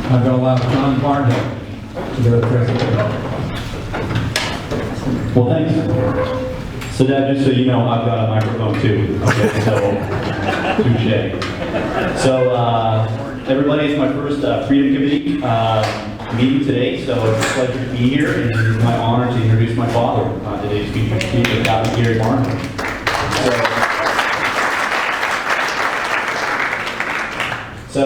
I'm going to allow John Barnhill to do the presentation. Well, thanks. So Dad, just so you know, I've got a microphone too. Okay, so touche. So everybody, it's my first Freedom Committee meeting today, so it's a pleasure to be here, and it is my honor to introduce my father, today's featured speaker, Capt. Barnhill. So,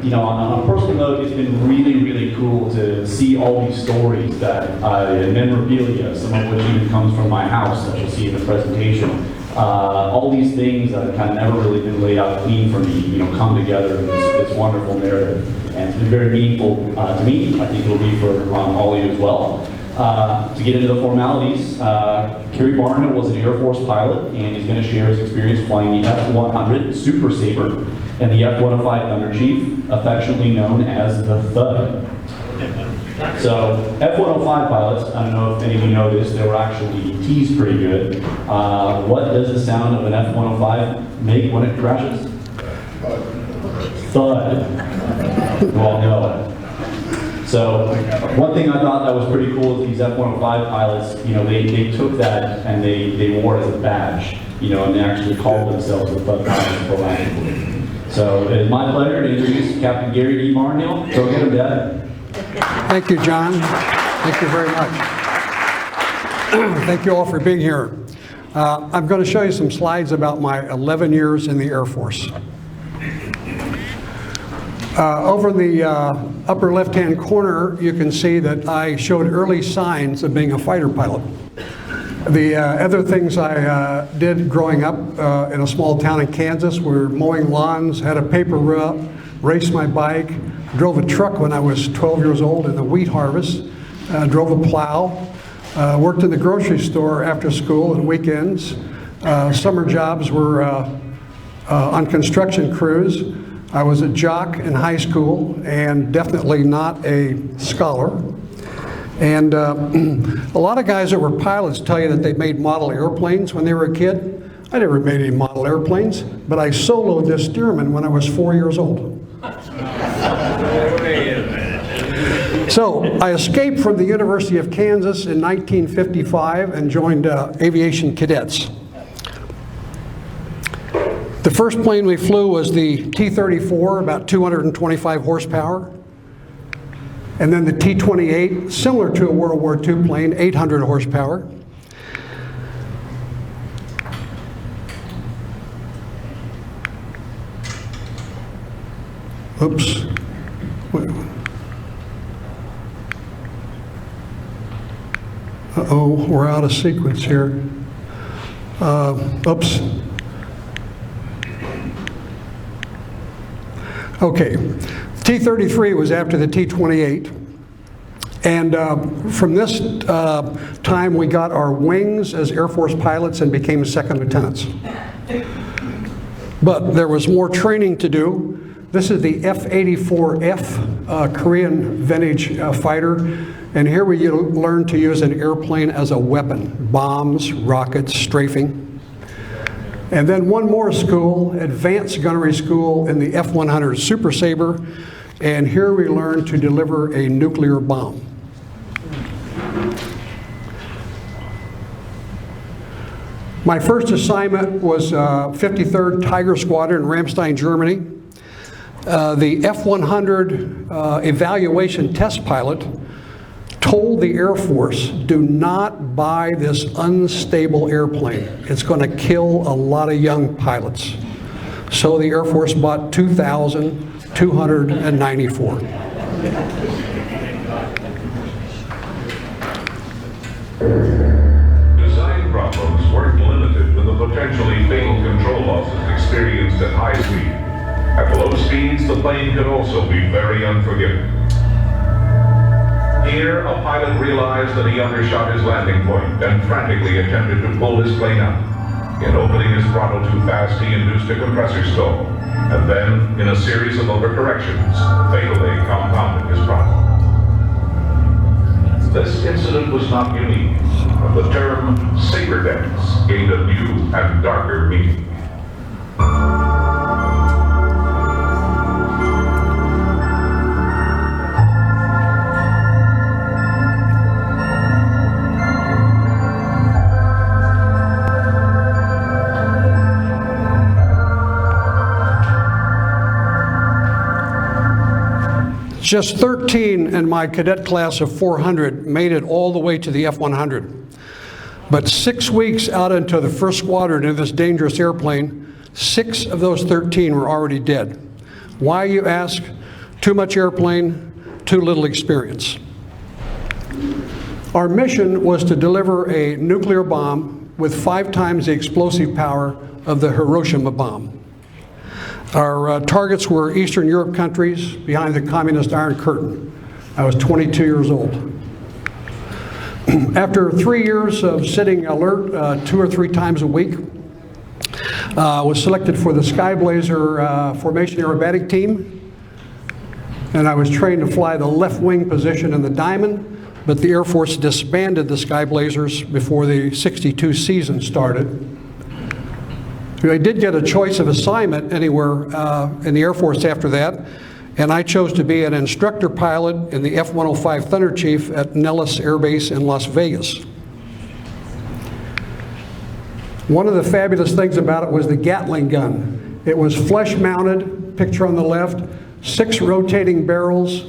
you know, on a personal note, it's been really, really cool to see all these stories that, and memorabilia, some of which even comes from my house, that you'll see in the presentation. All these things that have kind of never really been laid out clean for me, you know, come together in this wonderful narrative. And it's been very meaningful to me. I think it'll be for all of you as well. To get into the formalities, Capt. Barnhill was an Air Force pilot, and he's going to share his experience flying the F-100 Super Sabre and the F-105 Thunder Chief, affectionately known as the Thud. So, F-105 pilots, I don't know if any of you know this, they were actually teased pretty good. What does the sound of an F-105 make when it crashes? Thud. You all know it. So, one thing I thought that was pretty cool is these F-105 pilots, you know, they took that and they wore it as a badge, you know, and they actually called themselves the Thud pilots proactively. So, it is my pleasure to introduce Captain Gary E. Barnhill. Go get him, Dad. Thank you, John. Thank you very much. Thank you all for being here. I'm going to show you some slides about my 11 years in the Air Force. Over in the upper left-hand corner, you can see that I showed early signs of being a fighter pilot. The other things I did growing up in a small town in Kansas were mowing lawns, had a paper route, raced my bike, drove a truck when I was 12 years old in the wheat harvest, drove a plow, worked in the grocery store after school and weekends. Summer jobs were on construction crews. I was a jock in high school and definitely not a scholar. And a lot of guys that were pilots tell you that they made model airplanes when they were a kid. I never made any model airplanes, but I soloed this Stearman when I was 4 years old. So I escaped from the University of Kansas in 1955 and joined aviation cadets. The first plane we flew was the T-34, about 225 horsepower. And then the T-28, similar to a World War II plane, 800 horsepower. Oops. Uh-oh, we're out of sequence here. Oops. Okay, T-33 was after the T-28. And from this time, we got our wings as Air Force pilots and became second lieutenants. But there was more training to do. This is the F-84F Korean vintage fighter. And here we learn to use an airplane as a weapon, bombs, rockets, strafing. And then one more school, advanced gunnery school in the F-100 Super Sabre. And here we learn to deliver a nuclear bomb. My first assignment was 53rd Tiger Squadron in Ramstein, Germany. The F-100 evaluation test pilot told the Air Force, do not buy this unstable airplane. It's going to kill a lot of young pilots. So the Air Force bought 2,294. Design problems weren't limited to the potentially fatal control losses experienced at high speed. At low speeds, the plane could also be very unforgiving. Here, a pilot realized that he undershot his landing point and frantically attempted to pull his plane up. In opening his throttle too fast, he induced a compressor stall, and then, in a series of overcorrections, fatally compounded his problem. This incident was not unique, but the term saber dance gained a new and darker meaning. Just 13 in my cadet class of 400 made it all the way to the F-100. But 6 weeks out into the first squadron in this dangerous airplane, 6 of those 13 were already dead. Why, you ask? Too much airplane, too little experience. Our mission was to deliver a nuclear bomb with 5 times the explosive power of the Hiroshima bomb. Our targets were Eastern Europe countries behind the communist Iron Curtain. I was 22 years old. After 3 years of sitting alert 2 or 3 times a week, was selected for the Skyblazer formation aerobatic team, and I was trained to fly the left wing position in the Diamond, but the Air Force disbanded the Skyblazers before the '62 season started. I did get a choice of assignment anywhere in the Air Force after that, and I chose to be an instructor pilot in the F-105 Thunder Chief at Nellis Air Base in Las Vegas. One of the fabulous things about it was the Gatling gun. It was flush mounted, picture on the left, 6 rotating barrels,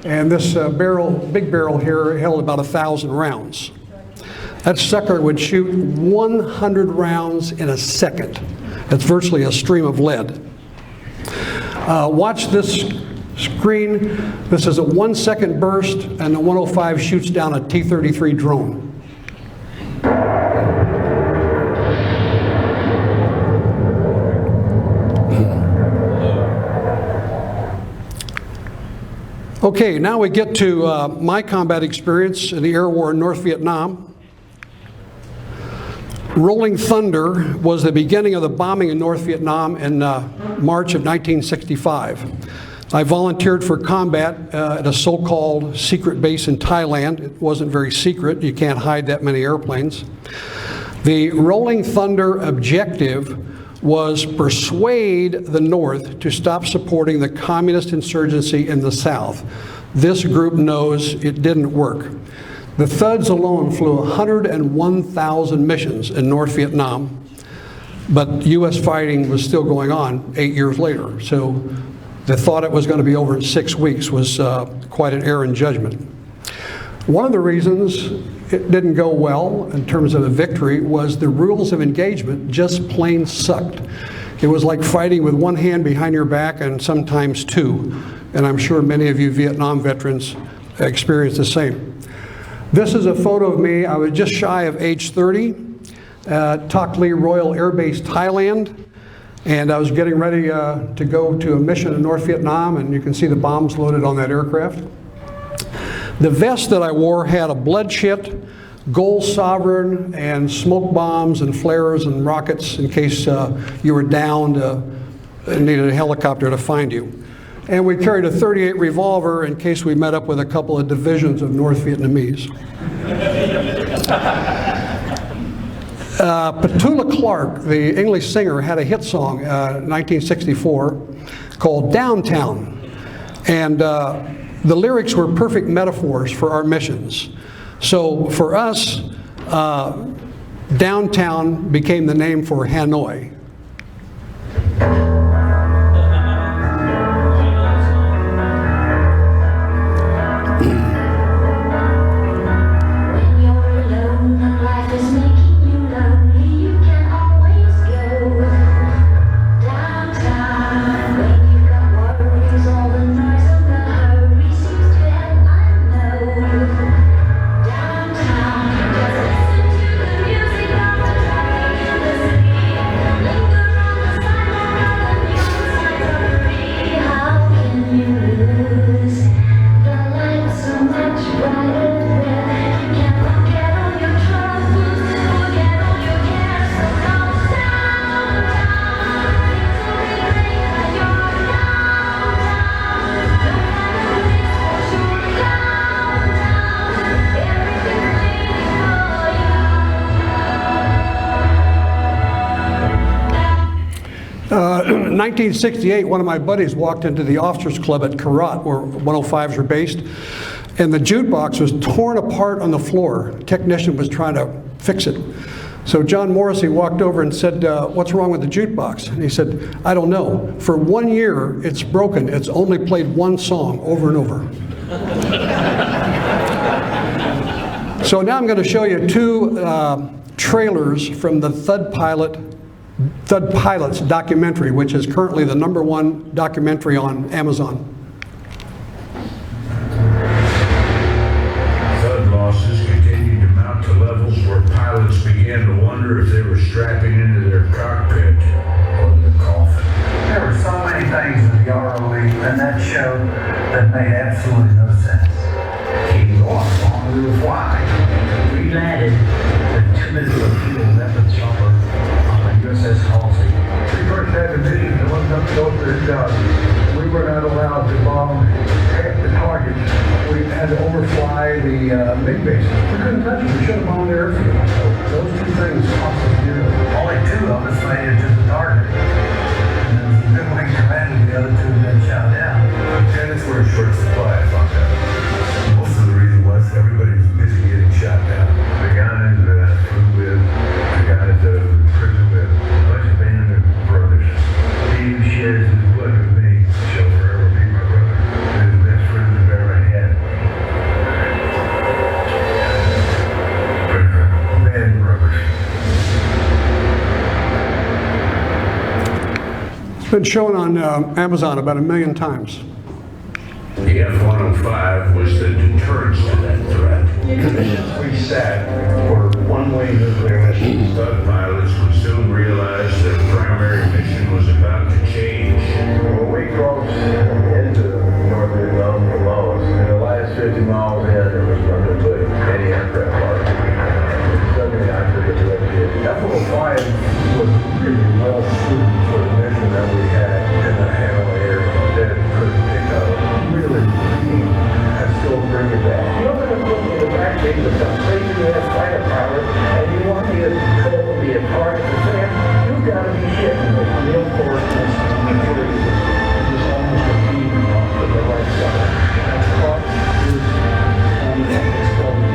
and this big barrel here held about 1,000 rounds. That sucker would shoot 100 rounds in a second. That's virtually a stream of lead. Watch this screen. This is a 1-second burst, and the 105 shoots down a T-33 drone. Okay, now we get to my combat experience in the air war in North Vietnam. Rolling Thunder was the beginning of the bombing in North Vietnam in March of 1965. I volunteered for combat at a so-called secret base in Thailand. It wasn't very secret. You can't hide that many airplanes. The Rolling Thunder objective was persuade the North to stop supporting the communist insurgency in the South. This group knows it didn't work. The Thuds alone flew 101,000 missions in North Vietnam, but U.S. fighting was still going on 8 years later. So the thought it was going to be over in 6 weeks was quite an error in judgment. One of the reasons it didn't go well in terms of a victory was the rules of engagement just plain sucked. It was like fighting with one hand behind your back and sometimes 2. And I'm sure many of you Vietnam veterans experienced the same. This is a photo of me. I was just shy of age 30 at Tak Lee Royal Air Base, Thailand. And I was getting ready to go to a mission in North Vietnam, and you can see the bombs loaded on that aircraft. The vest that I wore had a bloodshed, gold sovereign, and smoke bombs and flares and rockets in case you were downed and needed a helicopter to find you. And we carried a .38 revolver in case we met up with a couple of divisions of North Vietnamese. Petula Clark, the English singer, had a hit song in 1964 called Downtown. And the lyrics were perfect metaphors for our missions. So for us, downtown became the name for Hanoi. In 1968, one of my buddies walked into the officers club at Carat, where 105s were based, and the jukebox was torn apart on the floor. A technician was trying to fix it. So John Morrissey walked over and said, what's wrong with the jukebox? And he said, I don't know. For 1 year, it's broken. It's only played one song over and over. So now I'm going to show you two trailers from the Thud Pilots documentary, which is currently the #1 documentary on Amazon. Thud losses continued to mount to levels where pilots began to wonder if they were strapping into their cockpit or their coffin. There were so many things in the ROE and that show that made absolutely no sense. Keep going, long as it was wide. We landed with 2 minutes of fuel left in the chopper on the USS Halsey. We first had the mission to look up close to the job. We were not allowed to bomb the targets. We had to overfly the big bases. We couldn't touch them. We should have bombed the airfield. So those two things cost us dearly. Only 2 of us made it to the target. And then we commanded the other 2 had been shot down. Lieutenants were in short supply, I found out. Most of the reason was everybody was busy getting shot down. The guys that I flew with, the guys that I was in prison with, a bunch of band of brothers. He who shares his blood with me shall forever be my brother. They're the best friends I've ever had. Band brothers. It's been shown on Amazon about 1 million times. The F-105 was the deterrence to that threat. We sat for one-way nuclear missiles. Thud pilots would soon realize their primary mission was about to change. When we crossed into North Vietnam from Laos, in the last 50 miles in, there was nothing but anti-aircraft fire. Suddenly I took it to F-105 was really well suited for the mission that we had in the Hanoi area that could pick up really and still bring it back. You're going to put me in the back seat with some crazy-ass fighter pilot, and you want me to control and be a target for them? You've got to be shitting me. And of course, this material is almost a beam off to the right side. And caught his exploded.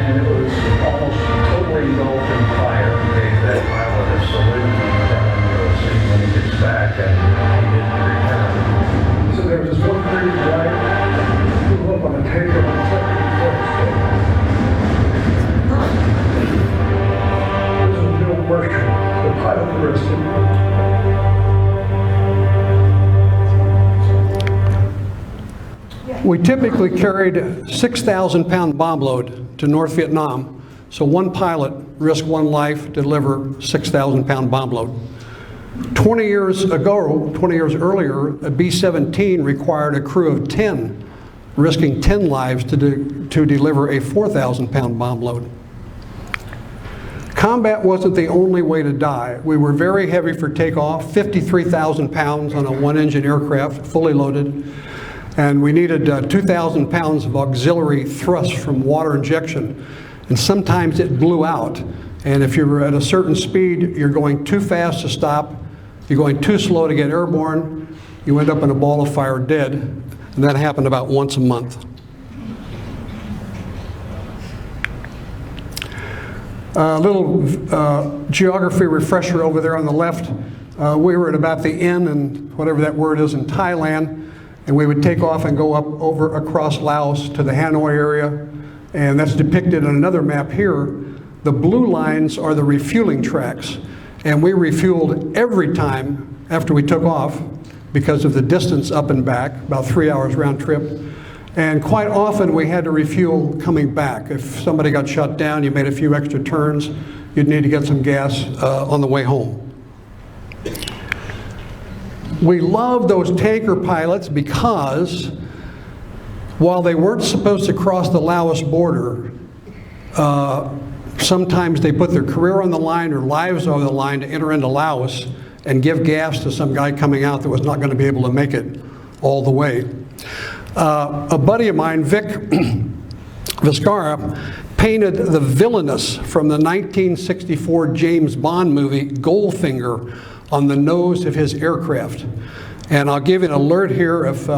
And it was almost totally engulfed in fire. Gave that pilot a salute down on the sea when he gets back, and he didn't return. So there was this one crazy guy who blew up on a tanker on the second floor. This was Bill Berkshire, the pilot arrested. We typically carried 6,000-pound bomb load to North Vietnam, so one pilot risked one life to deliver 6,000-pound bomb load. 20 years earlier, a B-17 required a crew of 10, risking 10 lives to deliver a 4,000-pound bomb load. Combat wasn't the only way to die. We were very heavy for takeoff, 53,000 pounds on a one-engine aircraft, fully loaded, and we needed 2,000 pounds of auxiliary thrust from water injection, and sometimes it blew out. And if you're at a certain speed, you're going too fast to stop, you're going too slow to get airborne, you end up in a ball of fire dead, and that happened about once a month. A little geography refresher over there on the left. We were at about the end, and whatever that word is, in Thailand, and we would take off and go up over across Laos to the Hanoi area, and that's depicted on another map here. The blue lines are the refueling tracks, and we refueled every time after we took off because of the distance up and back, about 3 hours round trip. And quite often we had to refuel coming back. If somebody got shut down, you made a few extra turns, you'd need to get some gas on the way home. We loved those tanker pilots because while they weren't supposed to cross the Laos border, sometimes they put their career on the line or lives on the line to enter into Laos and give gas to some guy coming out that was not going to be able to make it all the way. A buddy of mine, Vic Viscara, painted the villainous from the 1964 James Bond movie Goldfinger on the nose of his aircraft. And I'll give you an alert here if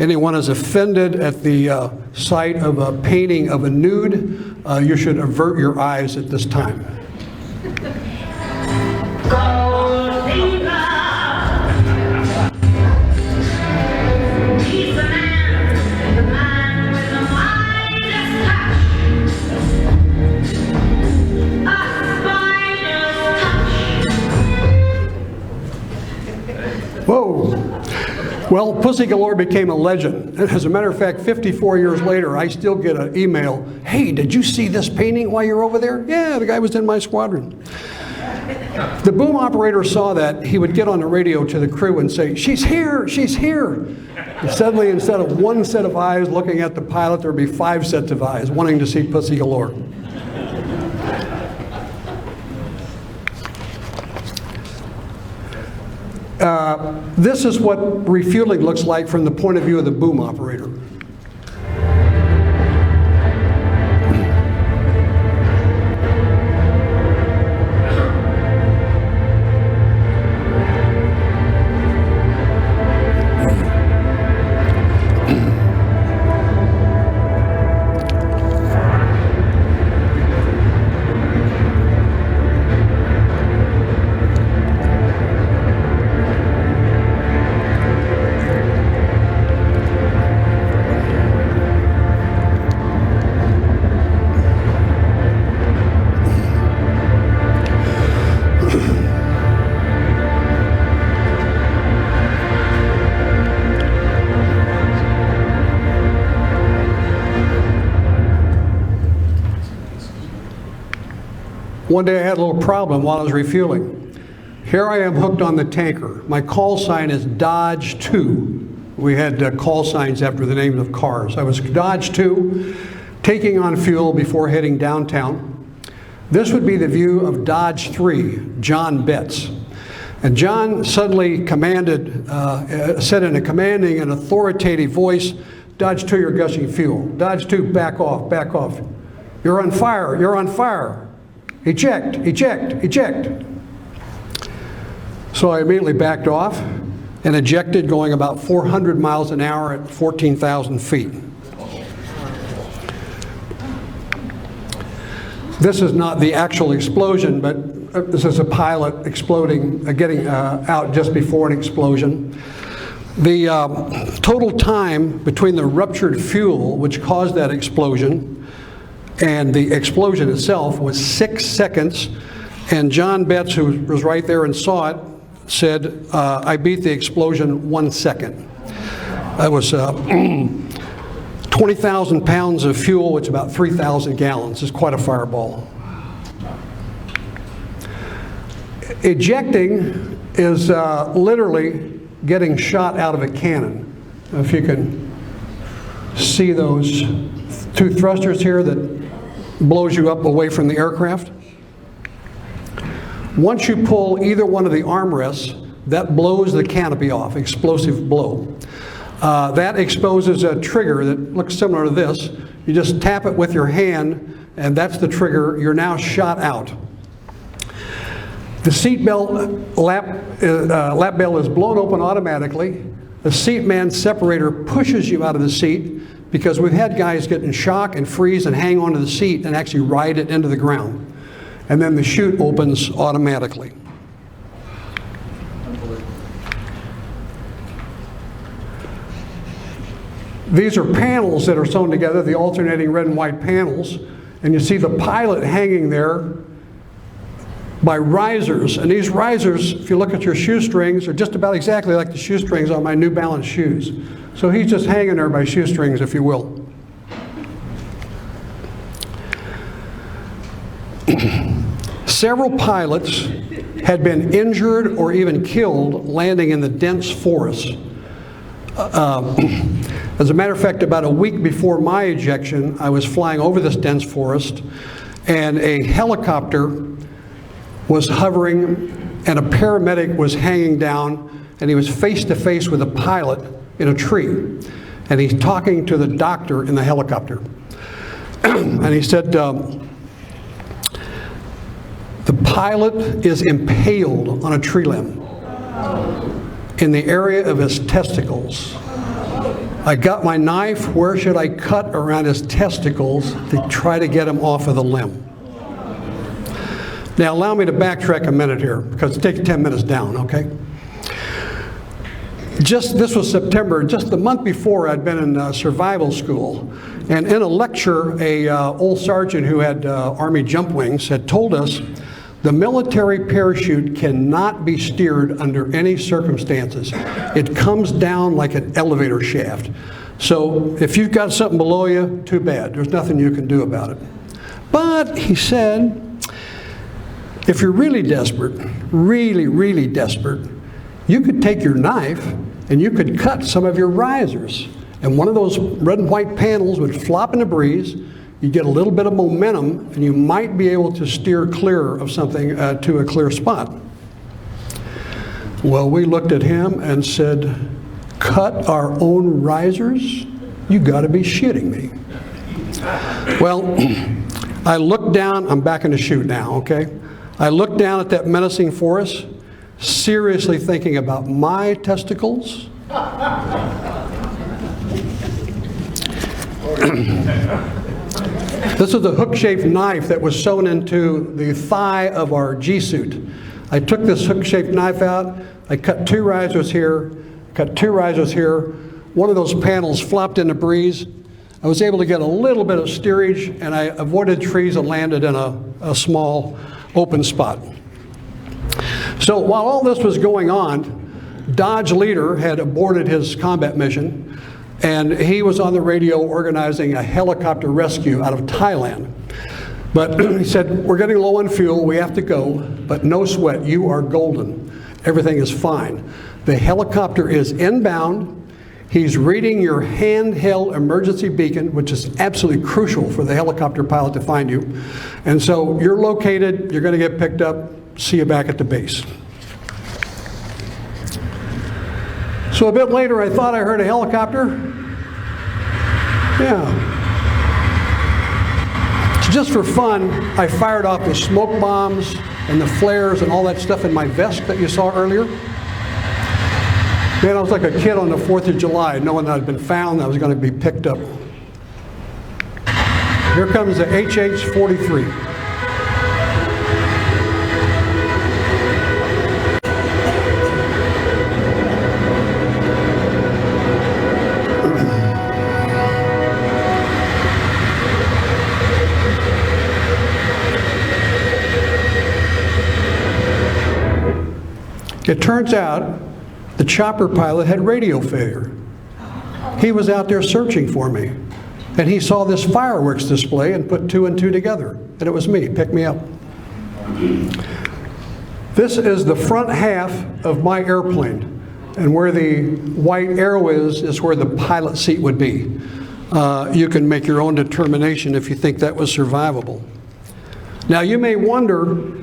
anyone is offended at the sight of a painting of a nude, you should avert your eyes at this time. He's the man with the Midas touch. A spider's touch. Whoa. Well, Pussy Galore became a legend. As a matter of fact, 54 years later, I still get an email, hey, did you see this painting while you're over there? Yeah, the guy was in my squadron. The boom operator saw that. He would get on the radio to the crew and say, she's here, she's here. And suddenly, instead of one set of eyes looking at the pilot, there would be 5 sets of eyes wanting to see Pussy Galore. This is what refueling looks like from the point of view of the boom operator. One day I had a little problem while I was refueling. Here I am hooked on the tanker. My call sign is Dodge 2. We had call signs after the names of cars. I was Dodge 2, taking on fuel before heading downtown. This would be the view of Dodge 3, John Betts. And John suddenly commanded, said in a commanding and authoritative voice, Dodge 2, you're gushing fuel. Dodge 2, back off, back off. You're on fire, you're on fire. Eject, eject, eject. So I immediately backed off and ejected, going about 400 miles an hour at 14,000 feet. This is not the actual explosion, but this is a pilot exploding, getting out just before an explosion. The total time between the ruptured fuel, which caused that explosion, and the explosion itself was 6 seconds. And John Betts, who was right there and saw it, said, I beat the explosion 1 second. That was 20,000 pounds of fuel, which is about 3,000 gallons. It's quite a fireball. Ejecting is literally getting shot out of a cannon. If you can see those 2 thrusters here that blows you up away from the aircraft. Once you pull either one of the armrests, that blows the canopy off, explosive blow. That exposes a trigger that looks similar to this. You just tap it with your hand, and that's the trigger. You're now shot out. The seatbelt lap belt is blown open automatically. The seat man separator pushes you out of the seat, because we've had guys get in shock and freeze and hang onto the seat and actually ride it into the ground. And then the chute opens automatically. These are panels that are sewn together, the alternating red and white panels. And you see the pilot hanging there by risers. And these risers, if you look at your shoestrings, are just about exactly like the shoestrings on my New Balance shoes. So he's just hanging there by shoestrings, if you will. Several pilots had been injured or even killed landing in the dense forest. As a matter of fact, about a week before my ejection, I was flying over this dense forest, and a helicopter was hovering, and a paramedic was hanging down, and he was face to face with a pilot in a tree, and he's talking to the doctor in the helicopter. And he said, the pilot is impaled on a tree limb in the area of his testicles. I got my knife. Where should I cut around his testicles to try to get him off of the limb? Now allow me to backtrack a minute here, because it takes 10 minutes down, okay? This was September, just the month before I'd been in survival school. And in a lecture, a old sergeant who had Army jump wings had told us the military parachute cannot be steered under any circumstances. It comes down like an elevator shaft. So if you've got something below you, too bad. There's nothing you can do about it. But he said, if you're really desperate, really, really desperate, you could take your knife and you could cut some of your risers. And one of those red and white panels would flop in the breeze. You get a little bit of momentum, and you might be able to steer clear of something to a clear spot. Well, we looked at him and said, cut our own risers? You gotta be shitting me. Well, I looked down, I'm back in the chute now, okay? I looked down at that menacing forest, seriously thinking about my testicles. This is a hook-shaped knife that was sewn into the thigh of our G-suit. I took this hook-shaped knife out, I cut 2 risers here, cut 2 risers here. One of those panels flopped in the breeze. I was able to get a little bit of steerage, and I avoided trees and landed in a small open spot. So while all this was going on, Dodge leader had aborted his combat mission, and he was on the radio organizing a helicopter rescue out of Thailand. But he said, we're getting low on fuel, we have to go, but no sweat, you are golden. Everything is fine. The helicopter is inbound. He's reading your handheld emergency beacon, which is absolutely crucial for the helicopter pilot to find you. And so you're located, you're going to get picked up, see you back at the base. So a bit later, I thought I heard a helicopter. Yeah. So just for fun, I fired off the smoke bombs and the flares and all that stuff in my vest that you saw earlier. Man, I was like a kid on the 4th of July, knowing that I'd been found, I was going to be picked up. Here comes the HH-43. It turns out the chopper pilot had radio failure. He was out there searching for me, and he saw this fireworks display and put 2 and 2 together, and it was me, picked me up. This is the front half of my airplane, and where the white arrow is where the pilot seat would be. You can make your own determination if you think that was survivable. Now you may wonder,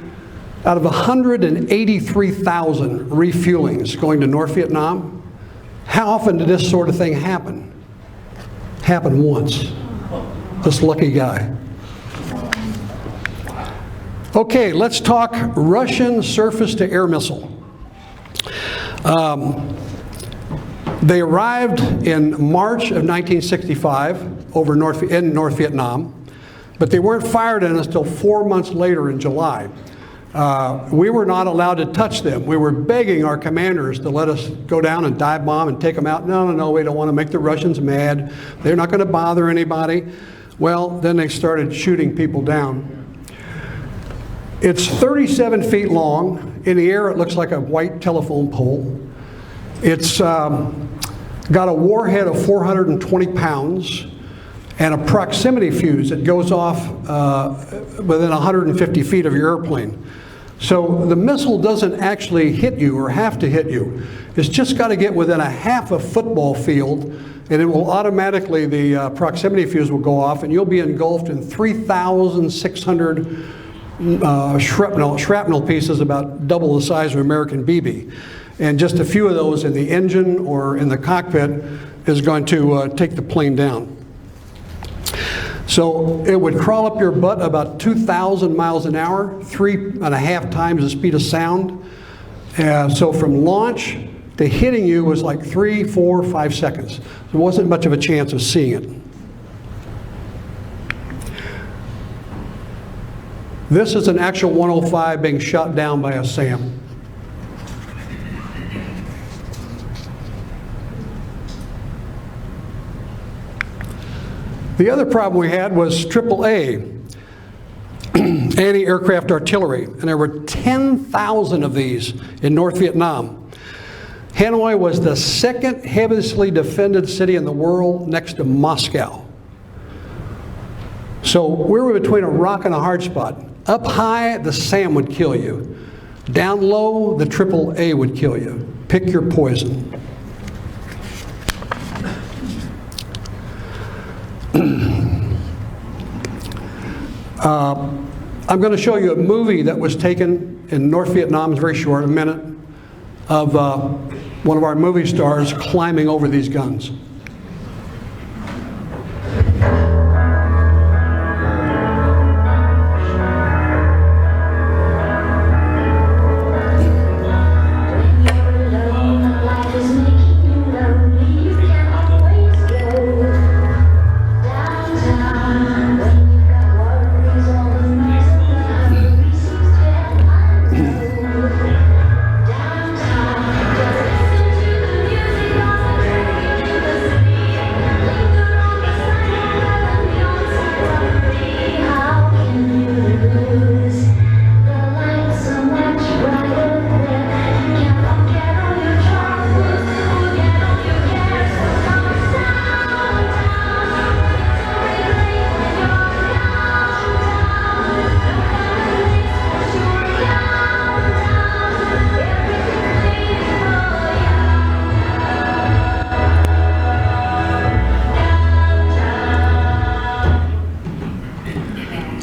out of 183,000 refuelings going to North Vietnam, how often did this sort of thing happen? Happened once. This lucky guy. Okay, let's talk Russian surface-to-air missile. They arrived in March of 1965 in North Vietnam, but they weren't fired on us until 4 months later in July. We were not allowed to touch them. We were begging our commanders to let us go down and dive bomb and take them out. No, we don't want to make the Russians mad. They're not going to bother anybody. Well, then they started shooting people down. It's 37 feet long. In the air, it looks like a white telephone pole. It's got a warhead of 420 pounds and a proximity fuse that goes off within 150 feet of your airplane. So the missile doesn't actually hit you or have to hit you. It's just got to get within a half a football field, and it will automatically, the proximity fuse will go off, and you'll be engulfed in 3,600 shrapnel pieces, about double the size of an American BB. And just a few of those in the engine or in the cockpit is going to take the plane down. So it would crawl up your butt about 2,000 miles an hour, 3.5 times the speed of sound. So from launch to hitting you was like 3, 4, 5 seconds. There wasn't much of a chance of seeing it. This is an actual 105 being shot down by a SAM. The other problem we had was AAA, anti-aircraft artillery, and there were 10,000 of these in North Vietnam. Hanoi was the second heavily defended city in the world next to Moscow. So we were between a rock and a hard spot. Up high, the SAM would kill you. Down low, the AAA would kill you. Pick your poison. I'm going to show you a movie that was taken in North Vietnam. It's very short, a minute, of one of our movie stars climbing over these guns.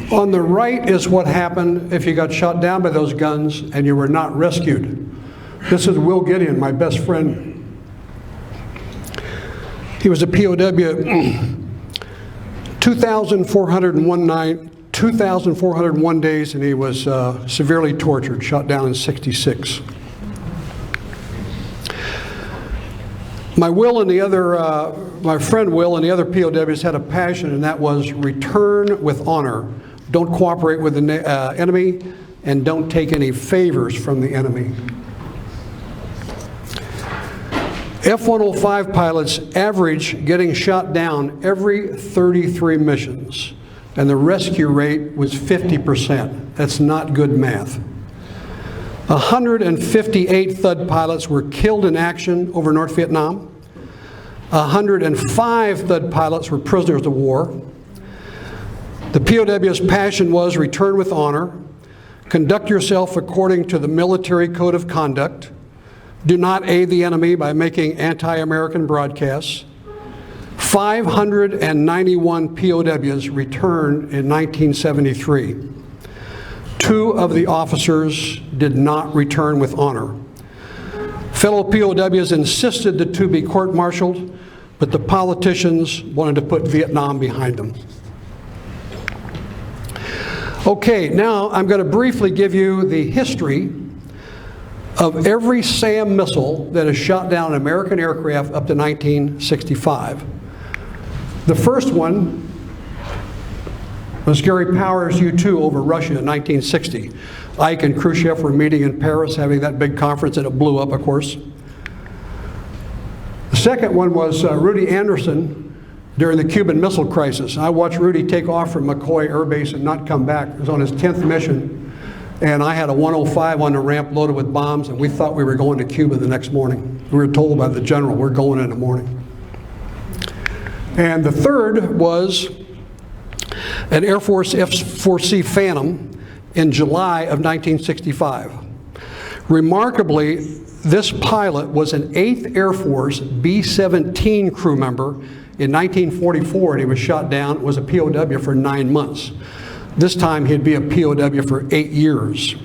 On the right is what happened if you got shot down by those guns and you were not rescued. This is Will Gideon, my best friend. He was a POW 2,401 days, and he was severely tortured, shot down in '66. My friend Will and the other POWs had a passion, and that was return with honor. Don't cooperate with the enemy, and don't take any favors from the enemy. F-105 pilots average getting shot down every 33 missions, and the rescue rate was 50%. That's not good math. 158 THUD pilots were killed in action over North Vietnam. 105 THUD pilots were prisoners of war. The POW's passion was return with honor, conduct yourself according to the military code of conduct, do not aid the enemy by making anti-American broadcasts. 591 POWs returned in 1973. 2 of the officers did not return with honor. Fellow POWs insisted the 2 be court-martialed, but the politicians wanted to put Vietnam behind them. Okay, now I'm going to briefly give you the history of every SAM missile that has shot down an American aircraft up to 1965. The first one was Gary Powers' U-2 over Russia in 1960. Ike and Khrushchev were meeting in Paris, having that big conference, and it blew up, of course. The second one was Rudy Anderson during the Cuban Missile Crisis. I watched Rudy take off from McCoy Air Base and not come back. It was on his 10th mission, and I had a 105 on the ramp loaded with bombs, and we thought we were going to Cuba the next morning. We were told by the general, we're going in the morning. And the third was an Air Force F-4C Phantom in July of 1965. Remarkably, this pilot was an 8th Air Force B-17 crew member in 1944, and he was shot down, was a POW for 9 months. This time he'd be a POW for 8 years.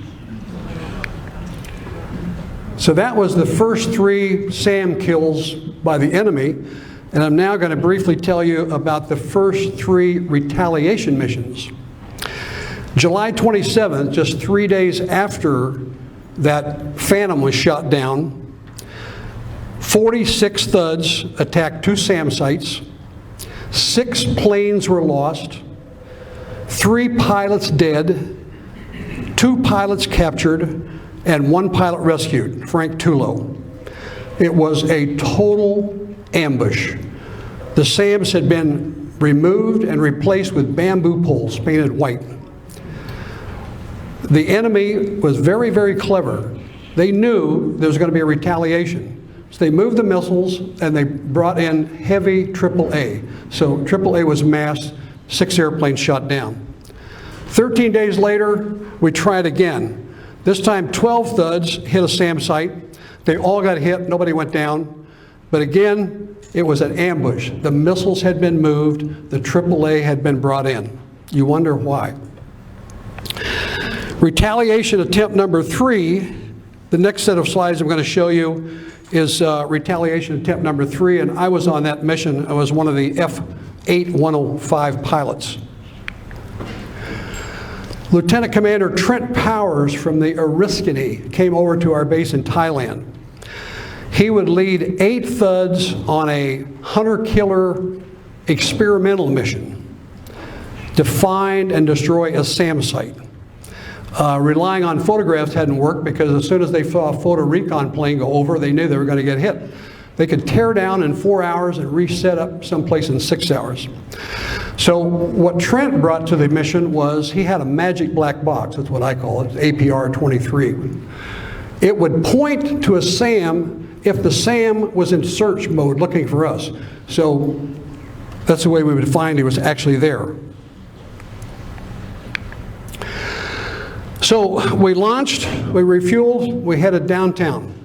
So that was the first 3 SAM kills by the enemy, and I'm now going to briefly tell you about the first 3 retaliation missions. July 27th, just 3 days after that Phantom was shot down, 46 thuds attacked 2 SAM sites, 6 planes were lost, 3 pilots dead, 2 pilots captured and 1 pilot rescued, Frank Tulo. It was a total ambush. The SAMs had been removed and replaced with bamboo poles painted white. The enemy was very, very clever. They knew there was going to be a retaliation. So they moved the missiles and they brought in heavy AAA. So AAA was massed, 6 airplanes shot down. 13 days later, we tried again. This time 12 thuds hit a SAM site. They all got hit, nobody went down. But again, it was an ambush. The missiles had been moved, the AAA had been brought in. You wonder why. Retaliation attempt number 3, the next set of slides I'm going to show you is retaliation attempt number 3, and I was on that mission. I was one of the F-105 pilots. Lieutenant Commander Trent Powers from the Oriskany came over to our base in Thailand. He would lead 8 thuds on a hunter-killer experimental mission to find and destroy a SAM site. Relying on photographs hadn't worked because as soon as they saw a photo recon plane go over, they knew they were going to get hit. They could tear down in 4 hours and reset up someplace in 6 hours. So what Trent brought to the mission was he had a magic black box, that's what I call it, APR-23. It would point to a SAM if the SAM was in search mode looking for us. So that's the way we would find he was actually there. So we launched, we refueled, we headed downtown.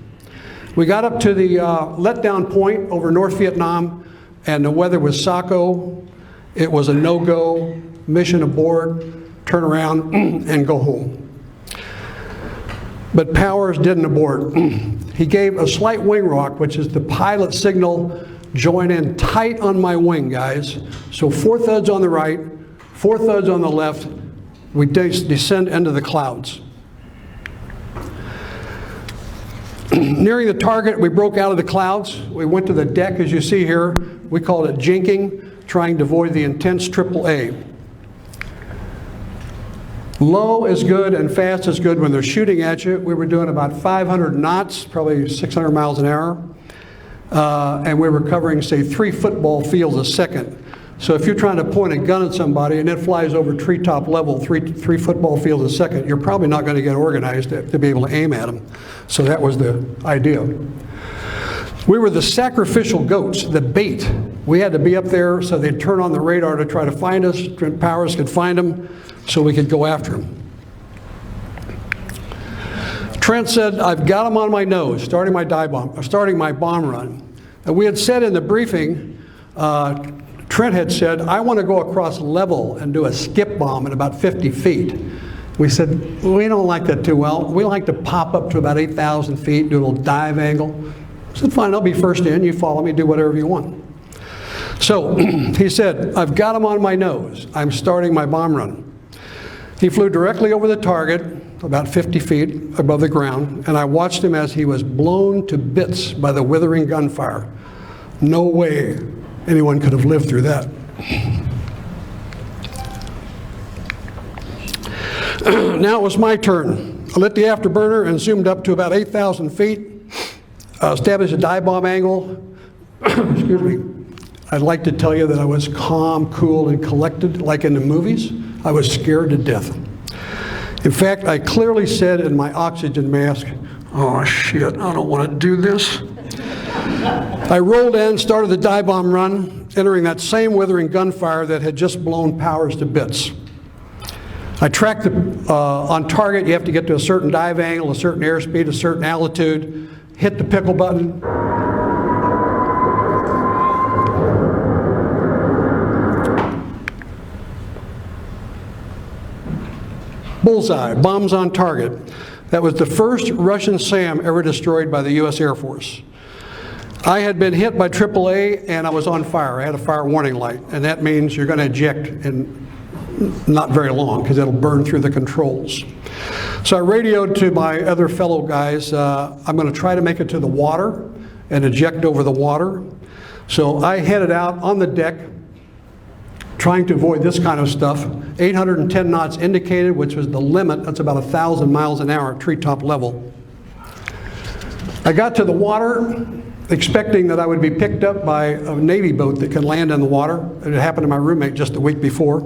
We got up to the letdown point over North Vietnam, and the weather was Sacco. It was a no-go, mission aboard, turn around, and go home. But Powers didn't abort. He gave a slight wing rock, which is the pilot signal, join in tight on my wing, guys. So 4 thuds on the right, 4 thuds on the left, we descend into the clouds. Nearing the target, we broke out of the clouds. We went to the deck, as you see here. We called it jinking, trying to avoid the intense AAA. Low is good and fast is good when they're shooting at you. We were doing about 500 knots, probably 600 miles an hour. And we were covering, say, 3 football fields a second. So if you're trying to point a gun at somebody and it flies over treetop level, three football fields a second, you're probably not going to get organized to be able to aim at them. So that was the idea. We were the sacrificial goats, the bait. We had to be up there so they'd turn on the radar to try to find us. Trent Powers could find them so we could go after them. Trent said, I've got them on my nose, starting my bomb run. And we had said in the briefing, Trent had said, I want to go across level and do a skip bomb at about 50 feet. We said, we don't like that too well. We like to pop up to about 8,000 feet, do a little dive angle. I said, fine, I'll be first in. You follow me, do whatever you want. So he said, I've got him on my nose. I'm starting my bomb run. He flew directly over the target, about 50 feet above the ground, and I watched him as he was blown to bits by the withering gunfire. No way anyone could have lived through that. Now it was my turn. I lit the afterburner and zoomed up to about 8,000 feet, established a dive bomb angle. Excuse me. I'd like to tell you that I was calm, cool, and collected, like in the movies. I was scared to death. In fact, I clearly said in my oxygen mask, oh shit, I don't want to do this. I rolled in, started the dive bomb run, entering that same withering gunfire that had just blown Powers to bits. I tracked on target. You have to get to a certain dive angle, a certain airspeed, a certain altitude, hit the pickle button. Bullseye, bombs on target. That was the first Russian SAM ever destroyed by the U.S. Air Force. I had been hit by AAA and I was on fire. I had a fire warning light, and that means you're going to eject in not very long because it'll burn through the controls. So I radioed to my other fellow guys, I'm going to try to make it to the water and eject over the water. So I headed out on the deck, trying to avoid this kind of stuff. 810 knots indicated, which was the limit. That's about 1,000 miles an hour at treetop level. I got to the water expecting that I would be picked up by a Navy boat that can land in the water. It had happened to my roommate just a week before.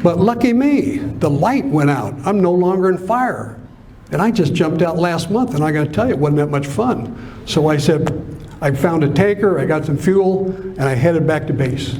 But lucky me, the light went out. I'm no longer in fire. And I just jumped out last month, and I got to tell you, it wasn't that much fun. So I said, I found a tanker, I got some fuel, and I headed back to base.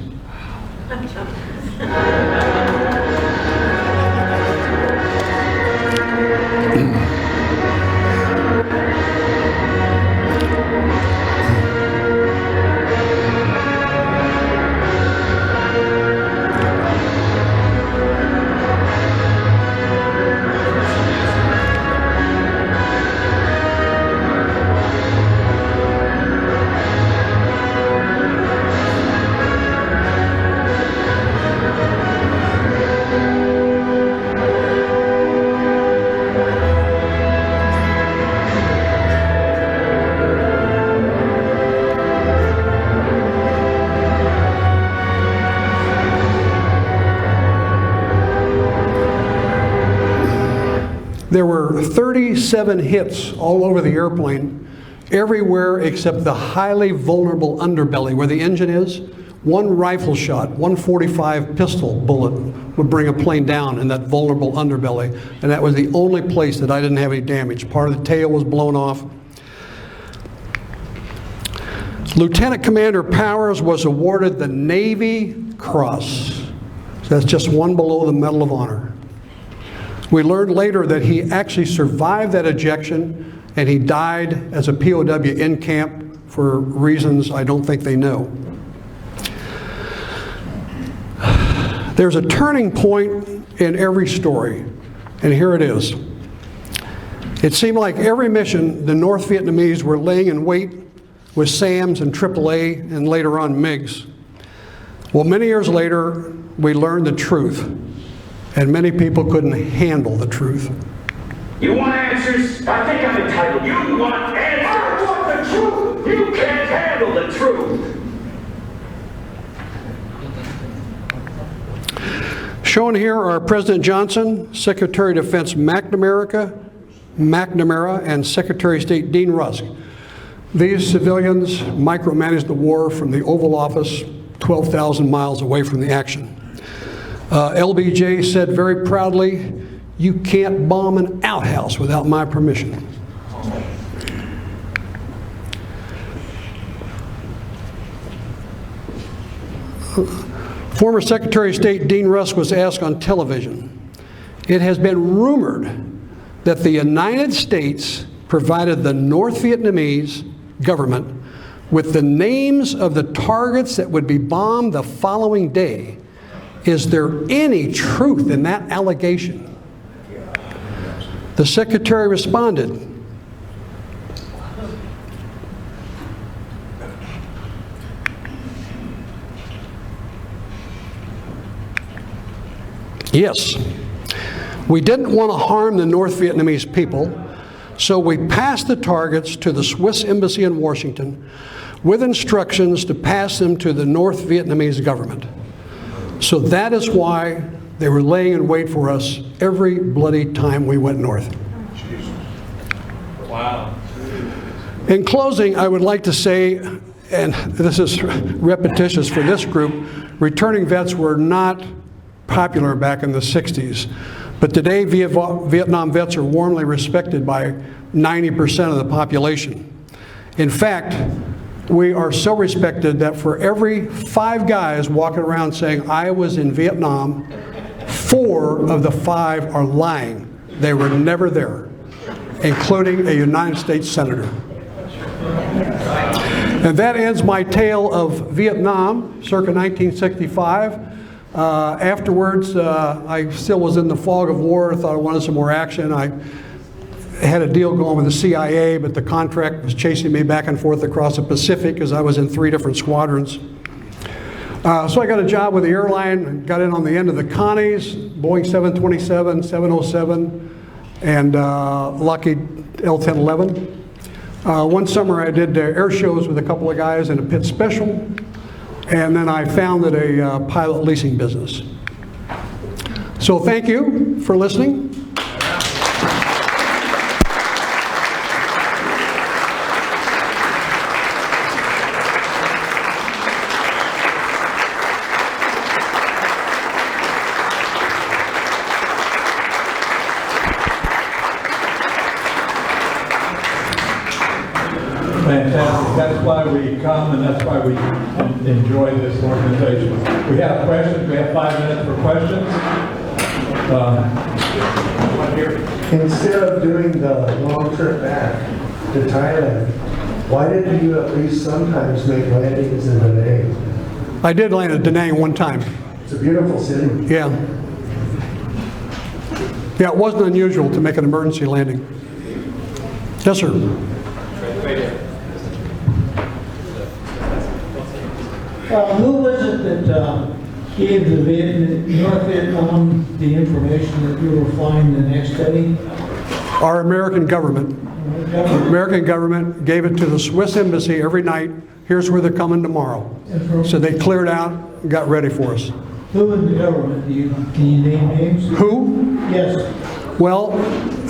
There were 37 hits all over the airplane, everywhere except the highly vulnerable underbelly where the engine is. One rifle shot, 145 pistol bullet would bring a plane down in that vulnerable underbelly, and that was the only place that I didn't have any damage. Part of the tail was blown off. Lieutenant Commander Powers was awarded the Navy Cross. So that's just one below the Medal of Honor. We learned later that he actually survived that ejection, and he died as a POW in camp for reasons I don't think they know. There's a turning point in every story, and here it is. It seemed like every mission, the North Vietnamese were laying in wait with SAMs and AAA and later on MiGs. Well, many years later, we learned the truth. And many people couldn't handle the truth. You want answers? I think I'm entitled. You want answers? I want the truth! You can't handle the truth! Shown here are President Johnson, Secretary of Defense McNamara, and Secretary of State Dean Rusk. These civilians micromanaged the war from the Oval Office, 12,000 miles away from the action. LBJ said very proudly, "You can't bomb an outhouse without my permission." Former Secretary of State Dean Rusk was asked on television, "It has been rumored that the United States provided the North Vietnamese government with the names of the targets that would be bombed the following day. Is there any truth in that allegation?" The Secretary responded, "Yes, we didn't want to harm the North Vietnamese people, so we passed the targets to the Swiss Embassy in Washington with instructions to pass them to the North Vietnamese government. So that is why they were laying in wait for us every bloody time we went north." Wow. In closing, I would like to say, and this is repetitious for this group, returning vets were not popular back in the 60s. But today, Vietnam vets are warmly respected by 90% of the population. In fact, we are so respected that for every 5 guys walking around saying, "I was in Vietnam," 4 of the 5 are lying. They were never there, including a United States Senator. And that ends my tale of Vietnam, circa 1965. Afterwards, I still was in the fog of war. I thought I wanted some more action. I had a deal going with the CIA, but the contract was chasing me back and forth across the Pacific because I was in 3 different squadrons. So I got a job with the airline, got in on the end of the Connies, Boeing 727, 707, and Lockheed L-1011. One summer I did air shows with a couple of guys in a pit special. and then I founded a pilot leasing business. So thank you for listening. Fantastic. That's why we come and that's why we enjoy this organization. We have questions. We have 5 minutes for questions. Instead of doing the long trip back to Thailand, why didn't you at least sometimes make landings in Da Nang? I did land at Da Nang one time. It's a beautiful city. Yeah. Yeah, it wasn't unusual to make an emergency landing. Yes, sir. Who was it that gave the North Vietnam the information that you were flying the next day? Our American government. The American government gave it to the Swiss embassy every night. Here's where they're coming tomorrow. So they cleared out and got ready for us. Who in the government? Can you name names? Who? Yes. Well,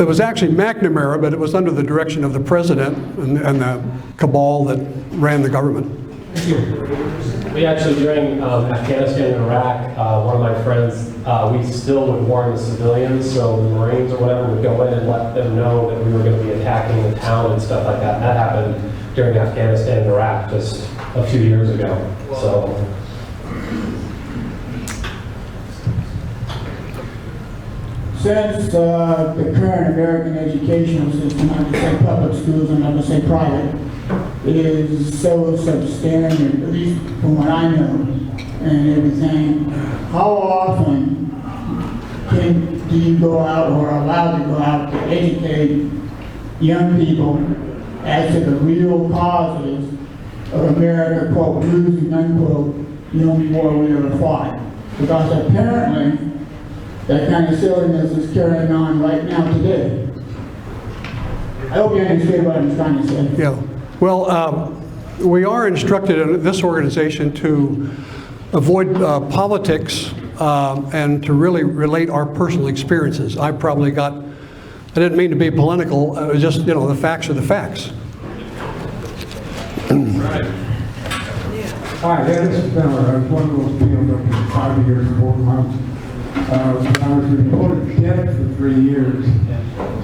it was actually McNamara, but it was under the direction of the president and the cabal that ran the government. Thank you. We actually, during Afghanistan and Iraq, one of my friends, we still would warn the civilians, so the Marines or whatever would go in and let them know that we were going to be attacking the town and stuff like that. That happened during Afghanistan and Iraq just a few years ago. So. Since the current American educational system, I'm going to say public schools and I'm going to say private, is so substandard, at least from what I know and everything, how often do you go out or are allowed to go out to educate young people as to the real causes of America, quote, losing, unquote, no war we ever fought? Because apparently, that kind of silliness is carrying on right now today. I hope you understand what I'm trying to say. Yeah. Well, we are instructed in this organization to avoid politics and to really relate our personal experiences. I didn't mean to be political, it was just, you know, the facts are the facts. Right. Hi, this is Miller. I was one of those people that was 5 years and 4 months. I was reported dead for 3 years.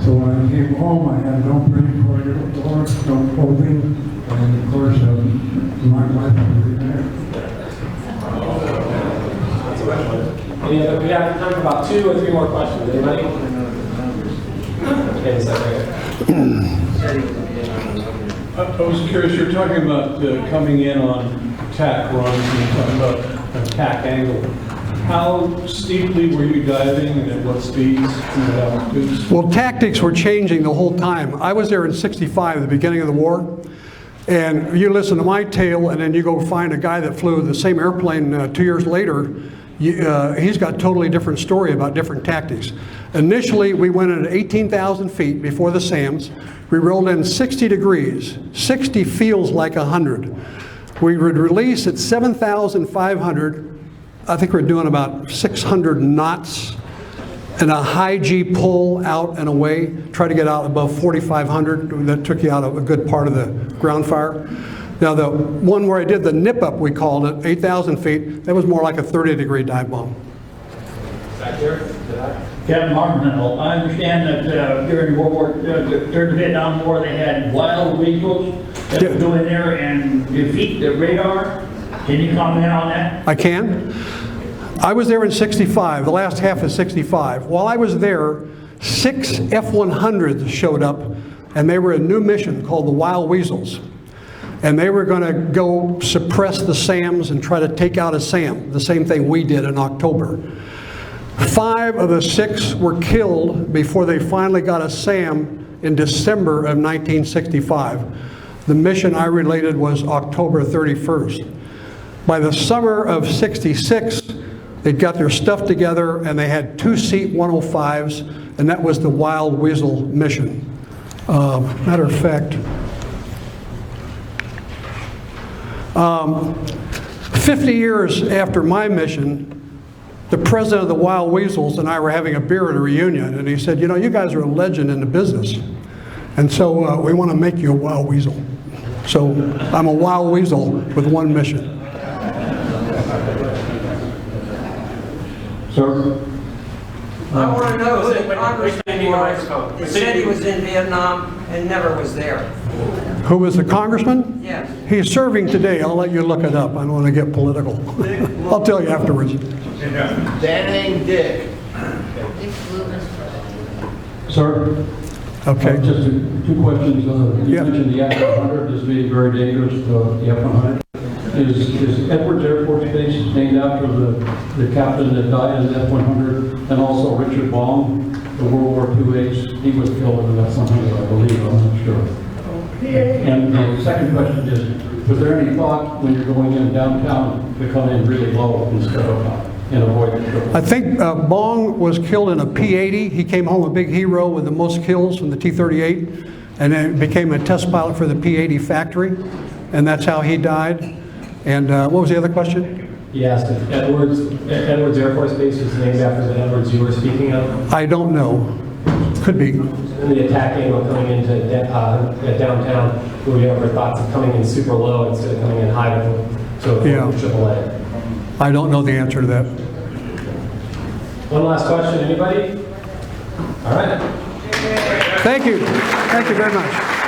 So when I came home, I had no brain corridor, no clothing, and of course, my wife was there. We have time for about 2 or 3 more questions. Anybody? Okay, I was curious, you're talking about coming in on tack runs and you're talking about a tack angle. How steeply were you diving and at what speeds and at altitudes? Well, tactics were changing the whole time. I was there in '65, the beginning of the war, and you listen to my tale and then you go find a guy that flew the same airplane 2 years later, he's got a totally different story about different tactics. Initially, we went in at 18,000 feet before the SAMs. We rolled in 60 degrees. 60 feels like 100. We would release at 7,500. I think we're doing about 600 knots and a high G pull out and away. Try to get out above 4,500. That took you out of a good part of the ground fire. Now the one where I did the nip up, we called it, 8,000 feet, that was more like a 30-degree dive bomb. Back here? Captain Barnhill, I understand that during the Vietnam War, they had wild weasels that would go in there and defeat the radar. Can you comment on that? I can. I was there in '65, the last half of '65. While I was there, 6 F-100s showed up, and they were a new mission called the Wild Weasels. And they were going to go suppress the SAMs and try to take out a SAM, the same thing we did in October. 5 of the 6 were killed before they finally got a SAM in December of 1965. The mission I related was October 31st. By the summer of '66, they'd got their stuff together and they had 2-seat 105s, and that was the Wild Weasel mission. Matter of fact, 50 years after my mission, the president of the Wild Weasels and I were having a beer at a reunion, and he said, you know, you guys are a legend in the business, and so we want to make you a Wild Weasel. So I'm a Wild Weasel with one mission. Sir? I want to know who the congressman was. He said he was in Vietnam and never was there. Who was the congressman? Yes. He's serving today. I'll let you look it up. I don't want to get political. I'll tell you afterwards. That ain't Dick. Sir? Okay. Just two questions. You Yeah. mentioned the F-100 as being very dangerous, the F-100. Is Edwards Air Force Base named after the captain that died in the F-100, and also Richard Baum, the World War II ace? He was killed in the F-100, I believe, I'm not sure. And the second question is, was there any thought when you're going in downtown to come in really low instead of and avoid the triple? I think Bong was killed in a P-80. He came home a big hero with the most kills from the T-38, and then became a test pilot for the P-80 factory, and that's how he died. And what was the other question? He asked if Edwards Air Force Base was named after the Edwards you were speaking of. I don't know. Could be. In the attacking or coming into downtown, were you ever thoughts of coming in super low instead of coming in high to Yeah. AAA? I don't know the answer to that. One last question, anybody? All right. Thank you. Thank you very much.